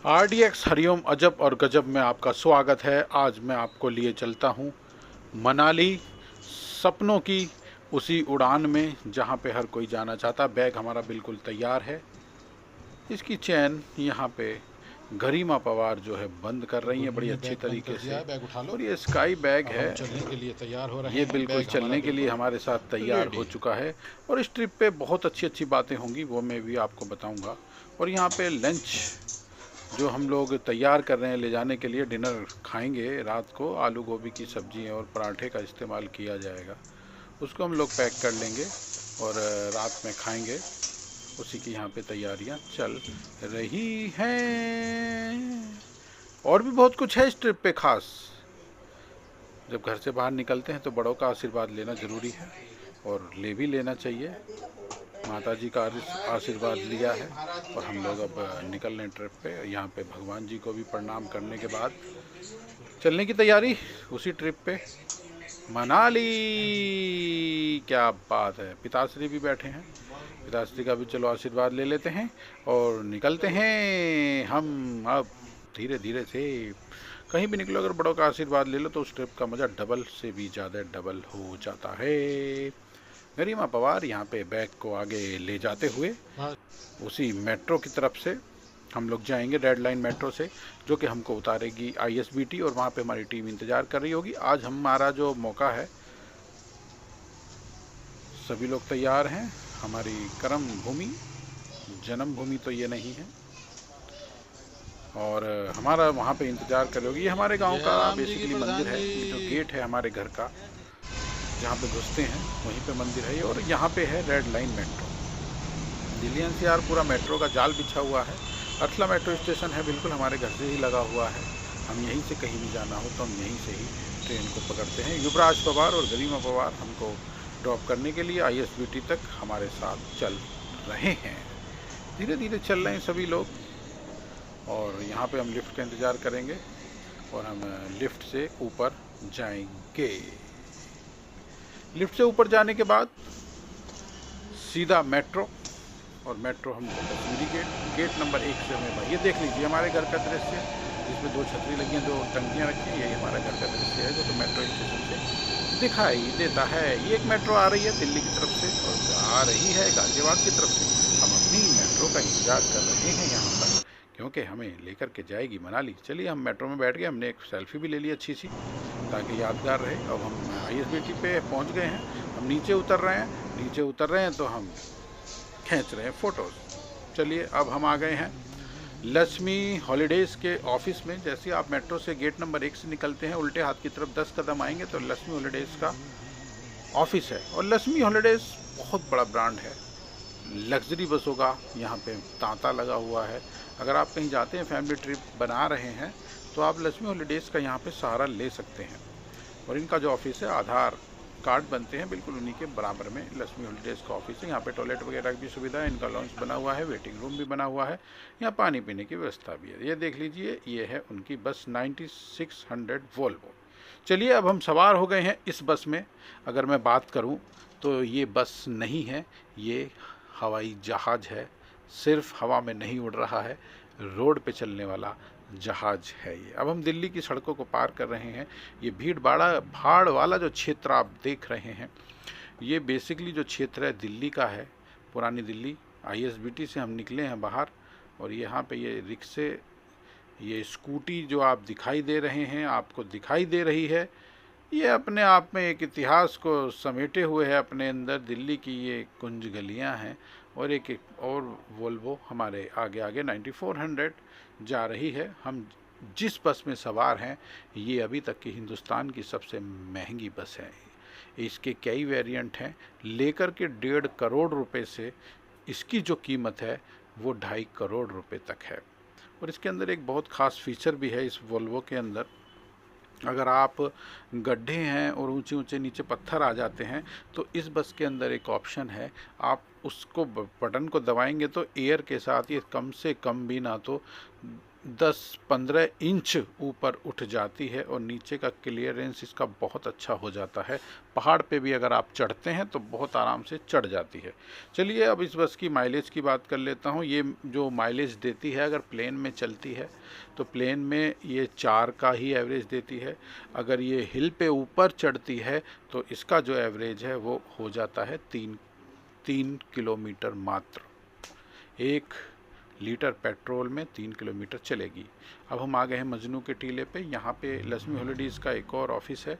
RDX Hariom अजब और गजब में आपका स्वागत है। आज मैं आपको लिए चलता हूँ मनाली, सपनों की उसी उड़ान में जहाँ पे हर कोई जाना चाहता। बैग हमारा बिल्कुल तैयार है। इसकी चैन यहाँ पे गरिमा पवार जो है बंद कर रही है बड़ी अच्छी तरीके से। बैग उठा लो। और ये स्काई बैग अब है, हम चलने के लिए तैयार हो रहे ये हैं। बिल्कुल बैग हमारा चलने के लिए बिल्कुल हमारे साथ तैयार रेडी हो है। चुका है। और इस ट्रिप पे बहुत अच्छी अच्छी बातें होंगी, वो मैं भी आपको बताऊंगा। और यहाँ पे लंच जो हम लोग तैयार कर रहे हैं ले जाने के लिए, डिनर खाएंगे रात को, आलू गोभी की सब्जी और पराठे का इस्तेमाल किया जाएगा। उसको हम लोग पैक कर लेंगे और रात में खाएंगे। उसी की यहाँ पे तैयारियाँ चल रही हैं। और भी बहुत कुछ है इस ट्रिप पे खास। जब घर से बाहर निकलते हैं तो बड़ों का आशीर्वाद लेना ज़रूरी है और ले भी लेना चाहिए। माता जी का आशीर्वाद लिया है और हम लोग अब निकल रहे हैं ट्रिप पे। यहाँ पे भगवान जी को भी प्रणाम करने के बाद चलने की तैयारी उसी ट्रिप पे मनाली। क्या बात है, पिताश्री भी बैठे हैं। पिताश्री का भी चलो आशीर्वाद ले लेते हैं और निकलते हैं हम अब धीरे धीरे से। कहीं भी निकलो अगर बड़ों का आशीर्वाद ले लो तो उस ट्रिप का मज़ा डबल से भी ज़्यादा डबल हो जाता है। गरिमा पवार यहाँ पे बैग को आगे ले जाते हुए उसी मेट्रो की तरफ से हम लोग जाएंगे, रेड लाइन मेट्रो से, जो कि हमको उतारेगी ISBT और वहाँ पे हमारी टीम इंतज़ार कर रही होगी। आज हमारा जो मौका है, सभी लोग तैयार हैं। हमारी कर्म भूमि, जन्मभूमि तो ये नहीं है और हमारा वहाँ पे इंतज़ार कर रही होगी। ये हमारे गांव का बेसिकली मंदिर है। ये जो गेट है हमारे घर का, जहाँ पे घुसते हैं वहीं पे मंदिर है। और यहाँ पे है red line metro. Delhi NCR पूरा मेट्रो का जाल बिछा हुआ है। अठला मेट्रो स्टेशन है, बिल्कुल हमारे घर से ही लगा हुआ है। हम यहीं से कहीं भी जाना हो तो हम यहीं से ही ट्रेन को पकड़ते हैं। युवराज पवार और गरिमा पवार हमको ड्रॉप करने के लिए ISBT तक हमारे साथ चल रहे हैं। धीरे धीरे चल रहे हैं सभी लोग और यहाँ पे हम लिफ्ट का इंतज़ार करेंगे और हम लिफ्ट से ऊपर जाएंगे। लिफ्ट से ऊपर जाने के बाद सीधा मेट्रो, और मेट्रो हम कश्मीरी गेट नंबर 1 से हमें भाई ये देख लीजिए हमारे घर का दृश्य, जिसमें 2 छतरी लगी हैं, 2 टंकियाँ रखी हैं। यही हमारा घर का दृश्य है जो तो मेट्रो स्टेशन से दिखाई देता है। ये एक मेट्रो आ रही है दिल्ली की तरफ से और आ रही है गाजियाबाद की तरफ से। हम अपनी मेट्रो का इंतजार कर रहे हैं यहाँ पर, क्योंकि हमें लेकर के जाएगी मनाली। चलिए हम मेट्रो में बैठ गए, हमने एक सेल्फी भी ले ली अच्छी सी ताकि यादगार रहे। अब हम ISBT पे पहुँच गए हैं। हम नीचे उतर रहे हैं। नीचे उतर रहे हैं तो हम खींच रहे हैं फ़ोटोज़। चलिए अब हम आ गए हैं लक्ष्मी हॉलीडेज़ के ऑफिस में। जैसे आप मेट्रो से गेट नंबर 1 से निकलते हैं, उल्टे हाथ की तरफ 10 कदम आएंगे तो लक्ष्मी हॉलीडेज़ का ऑफिस है। और लक्ष्मी हॉलीडेज़ बहुत बड़ा ब्रांड है लग्जरी बसों का। यहाँ पे तांता लगा हुआ है। अगर आप कहीं जाते हैं, फैमिली ट्रिप बना रहे हैं, तो आप लक्ष्मी हॉलीडेज़ का यहाँ पे सहारा ले सकते हैं। और इनका जो ऑफिस है, आधार कार्ड बनते हैं बिल्कुल उन्हीं के बराबर में लक्ष्मी हॉलीडेज़ का ऑफिस है। यहाँ पे टॉयलेट वगैरह की भी सुविधा है। इनका लॉन्च बना हुआ है, वेटिंग रूम भी बना हुआ है, यहाँ पानी पीने की व्यवस्था भी है। ये देख लीजिए, ये है उनकी बस 9600 वोल्वो। चलिए अब हम सवार हो गए हैं इस बस में। अगर मैं बात करूँ तो ये बस नहीं है, ये हवाई जहाज़ है। सिर्फ हवा में नहीं उड़ रहा है, रोड पे चलने वाला जहाज़ है ये। अब हम दिल्ली की सड़कों को पार कर रहे हैं। ये भीड़ भाड़ वाला जो क्षेत्र आप देख रहे हैं, ये बेसिकली जो क्षेत्र है दिल्ली का है, पुरानी दिल्ली। ISBT से हम निकले हैं बाहर और यहाँ पे ये रिक्शे, ये स्कूटी जो आप दिखाई दे रहे हैं, आपको दिखाई दे रही है, ये अपने आप में एक इतिहास को समेटे हुए है अपने अंदर। दिल्ली की ये कुंज गलियाँ हैं। और एक और वोल्वो हमारे आगे आगे 9400 जा रही है। हम जिस बस में सवार हैं, ये अभी तक की हिंदुस्तान की सबसे महंगी बस है। इसके कई वेरिएंट हैं, लेकर के 1.5 करोड़ रुपए से इसकी जो कीमत है वो 2.5 करोड़ रुपए तक है। और इसके अंदर एक बहुत ख़ास फीचर भी है इस वोल्वो के अंदर। अगर आप गड्ढे हैं और ऊंचे ऊंचे नीचे पत्थर आ जाते हैं तो इस बस के अंदर एक ऑप्शन है, आप उसको बटन को दबाएंगे तो एयर के साथ ये कम से कम भी ना तो 10-15 इंच ऊपर उठ जाती है और नीचे का क्लियरेंस इसका बहुत अच्छा हो जाता है। पहाड़ पे भी अगर आप चढ़ते हैं तो बहुत आराम से चढ़ जाती है। चलिए अब इस बस की माइलेज की बात कर लेता हूँ। ये जो माइलेज देती है अगर प्लेन में चलती है तो प्लेन में ये 4 का ही एवरेज देती है। अगर ये हिल पे ऊपर चढ़ती है तो इसका जो एवरेज है वो हो जाता है 3 किलोमीटर मात्र। 1 लीटर पेट्रोल में 3 किलोमीटर चलेगी। अब हम आ गए हैं मजनू के टीले पे। यहाँ पे लक्ष्मी हॉलीडेज़ का एक और ऑफिस है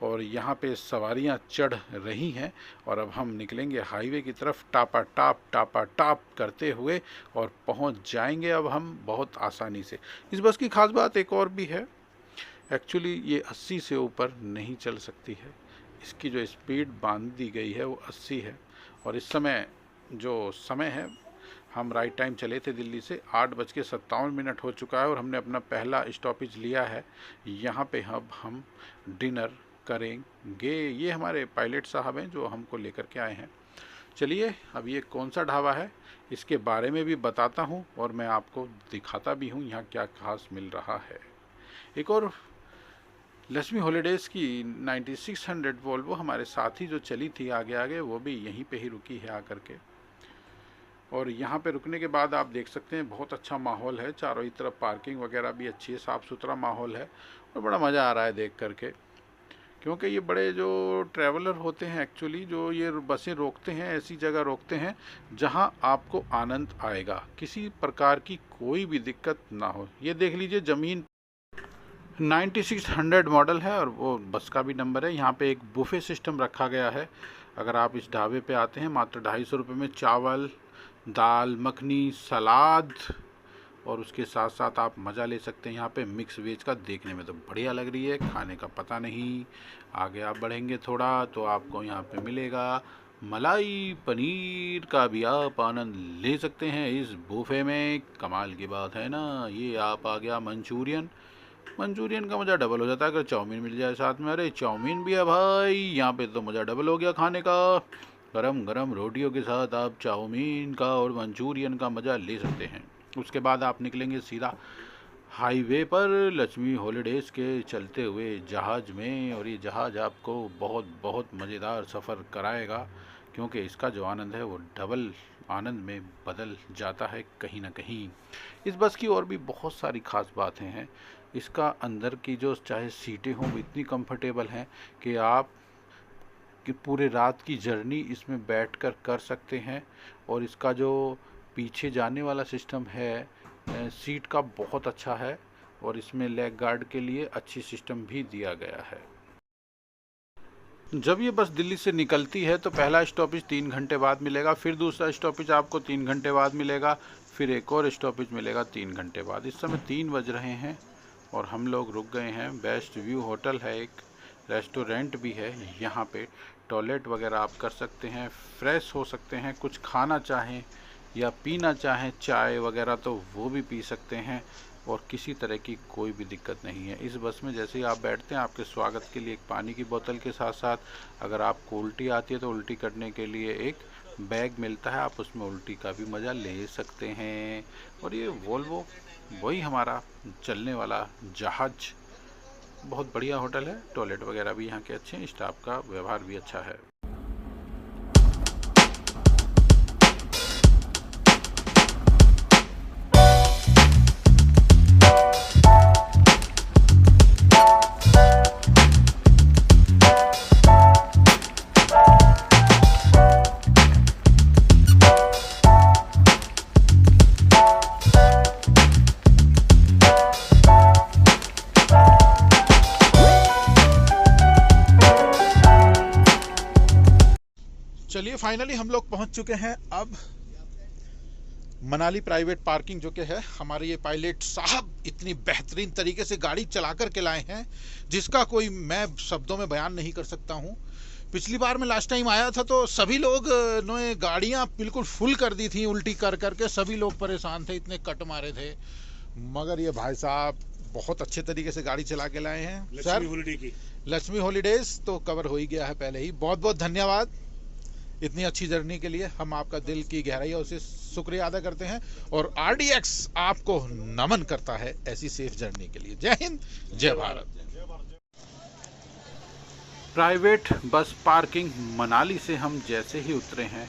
और यहाँ पे सवारियाँ चढ़ रही हैं और अब हम निकलेंगे हाईवे की तरफ टापा टाप करते हुए और पहुँच जाएंगे अब हम बहुत आसानी से। इस बस की खास बात एक और भी है, एक्चुअली ये 80 से ऊपर नहीं चल सकती है। इसकी जो स्पीड बांध दी गई है वो 80 है और इस समय जो समय है, हम राइट टाइम चले थे दिल्ली से, 8:57 हो चुका है और हमने अपना पहला स्टॉपेज लिया है। यहाँ पे अब हम डिनर करेंगे। ये हमारे पायलट साहब हैं जो हमको लेकर के आए हैं। चलिए अब ये कौन सा ढाबा है इसके बारे में भी बताता हूँ और मैं आपको दिखाता भी हूँ यहाँ क्या खास मिल रहा है। एक और लक्ष्मी हॉलीडेज़ की 9600 वोल्वो हमारे साथ ही जो चली थी आगे आगे, वो भी यहीं पे ही रुकी है आकर के। और यहाँ पे रुकने के बाद आप देख सकते हैं बहुत अच्छा माहौल है, चारों ही तरफ पार्किंग वगैरह भी अच्छी है, साफ़ सुथरा माहौल है और बड़ा मज़ा आ रहा है देख करके। क्योंकि ये बड़े जो ट्रैवलर होते हैं एक्चुअली, जो ये बसें रोकते हैं ऐसी जगह रोकते हैं जहाँ आपको आनंद आएगा, किसी प्रकार की कोई भी दिक्कत ना हो। ये देख लीजिए ज़मीन 9600 मॉडल है और वो बस का भी नंबर है। यहाँ पे एक बुफे सिस्टम रखा गया है। अगर आप इस ढाबे पे आते हैं मात्र 250 रुपये में चावल, दाल मखनी, सलाद और उसके साथ साथ आप मज़ा ले सकते हैं यहाँ पे मिक्स वेज का। देखने में तो बढ़िया लग रही है, खाने का पता नहीं। आगे आप बढ़ेंगे थोड़ा तो आपको यहाँ पे मिलेगा मलाई पनीर का भी आप आनंद ले सकते हैं इस बुफे में। कमाल की बात है ना। ये आप आ गया मंचूरियन का मज़ा डबल हो जाता है अगर चाउमीन मिल जाए साथ में। अरे चाउमीन भी है भाई, यहाँ पे तो मज़ा डबल हो गया खाने का। गरम गरम रोटियों के साथ आप चाउमीन का और मंचूरियन का मज़ा ले सकते हैं। उसके बाद आप निकलेंगे सीधा हाईवे पर लक्ष्मी हॉलीडेज़ के चलते हुए जहाज़ में और ये जहाज़ आपको बहुत बहुत मज़ेदार सफ़र कराएगा क्योंकि इसका जो आनंद है वो डबल आनंद में बदल जाता है कहीं ना कहीं। इस बस की और भी बहुत सारी ख़ास बातें हैं। इसका अंदर की जो चाहे सीटें हों वो इतनी कंफर्टेबल हैं कि आप कि पूरे रात की जर्नी इसमें बैठकर कर सकते हैं। और इसका जो पीछे जाने वाला सिस्टम है सीट का बहुत अच्छा है और इसमें लेग गार्ड के लिए अच्छी सिस्टम भी दिया गया है। जब ये बस दिल्ली से निकलती है तो पहला स्टॉपेज 3 घंटे बाद मिलेगा, फिर दूसरा स्टॉपेज आपको 3 घंटे बाद मिलेगा, फिर एक और स्टॉपेज मिलेगा 3 घंटे बाद। इस समय 3 बज रहे हैं और हम लोग रुक गए हैं। बेस्ट व्यू होटल है, एक रेस्टोरेंट भी है यहाँ पे, टॉयलेट वगैरह आप कर सकते हैं, फ्रेश हो सकते हैं, कुछ खाना चाहें या पीना चाहें चाय वगैरह तो वो भी पी सकते हैं और किसी तरह की कोई भी दिक्कत नहीं है। इस बस में जैसे ही आप बैठते हैं आपके स्वागत के लिए एक पानी की बोतल के साथ साथ अगर आपको उल्टी आती है तो उल्टी करने के लिए एक बैग मिलता है, आप उसमें उल्टी का भी मज़ा ले सकते हैं। और ये वोल्वो वही हमारा चलने वाला जहाज, बहुत बढ़िया होटल है, टॉयलेट वगैरह भी यहाँ के अच्छे हैं, स्टाफ का व्यवहार भी अच्छा है। चलिए फाइनली हम लोग पहुंच चुके हैं अब मनाली प्राइवेट पार्किंग, जो कि है हमारे ये पायलट साहब इतनी बेहतरीन तरीके से गाड़ी चला कर के लाए हैं जिसका कोई मैं शब्दों में बयान नहीं कर सकता हूं। पिछली बार मैं लास्ट टाइम आया था तो सभी लोग ने गाड़ियां बिल्कुल फुल कर दी थी, उल्टी कर करके सभी लोग परेशान थे, इतने कट मारे थे। मगर ये भाई साहब बहुत अच्छे तरीके से गाड़ी चला के लाए हैं। लक्ष्मी हॉलीडेज तो कवर हो ही गया है पहले ही। बहुत बहुत धन्यवाद। इतनी अच्छी जर्नी के लिए हम आपका दिल की गहराइयों से शुक्रिया अदा करते हैं और RDX आपको नमन करता है ऐसी सेफ जर्नी के लिए। जय हिंद, जय Bharat. Private bus parking Manali से हम जैसे ही उतरे हैं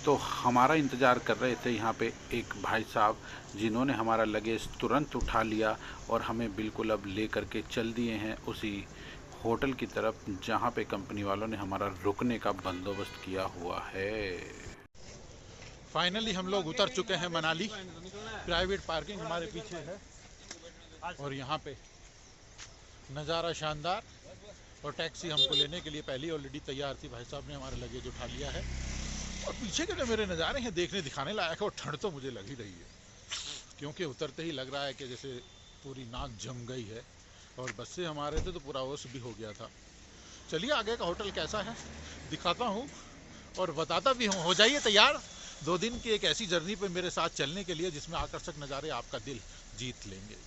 तो हमारा इंतज़ार कर रहे थे यहाँ पे एक भाई साहब, जिन्होंने हमारा लगेज तुरंत उठा लिया और हमें बिल्कुल अब ले करके चल दिए हैं उसी होटल की तरफ जहाँ पे कंपनी वालों ने हमारा रुकने का बंदोबस्त किया हुआ है। फाइनली हम लोग उतर चुके हैं मनाली। प्राइवेट पार्किंग हमारे पीछे है और यहाँ पे नज़ारा शानदार, और टैक्सी हमको लेने के लिए पहले ऑलरेडी तैयार थी। भाई साहब ने हमारा लगेज उठा लिया है और पीछे के जो मेरे नज़ारे हैं देखने दिखाने लायक है। और ठंड तो मुझे लग ही रही है, क्योंकि उतरते ही लग रहा है कि जैसे पूरी नाक जम गई है। और बस से हमारे थे तो पूरा ओस भी हो गया था। चलिए आगे का होटल कैसा है दिखाता हूँ और बताता भी हूँ। हो जाइए तैयार 2 दिन की एक ऐसी जर्नी पे मेरे साथ चलने के लिए जिसमें आकर्षक नज़ारे आपका दिल जीत लेंगे।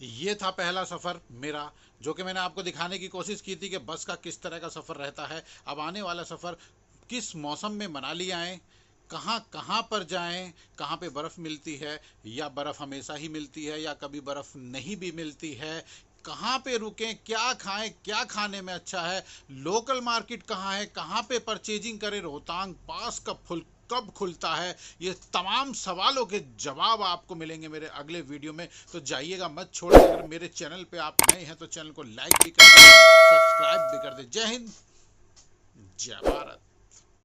ये था पहला सफ़र मेरा, जो कि मैंने आपको दिखाने की कोशिश की थी कि बस का किस तरह का सफ़र रहता है। अब आने वाला सफ़र किस मौसम में मनाली आएँ, कहाँ कहाँ पर जाएं, कहाँ पे बर्फ़ मिलती है या बर्फ़ हमेशा ही मिलती है या कभी बर्फ़ नहीं भी मिलती है, कहाँ पे रुकें, क्या खाएं, क्या खाने में अच्छा है, लोकल मार्केट कहाँ है, कहाँ पे परचेजिंग करें, रोहतांग पास कब खुलता है, ये तमाम सवालों के जवाब आपको मिलेंगे मेरे अगले वीडियो में। तो जाइएगा मत छोड़िए। अगर मेरे चैनल पे आप नए हैं तो चैनल को लाइक भी कर दें, सब्सक्राइब भी कर दें। जय हिंद, जय भारत।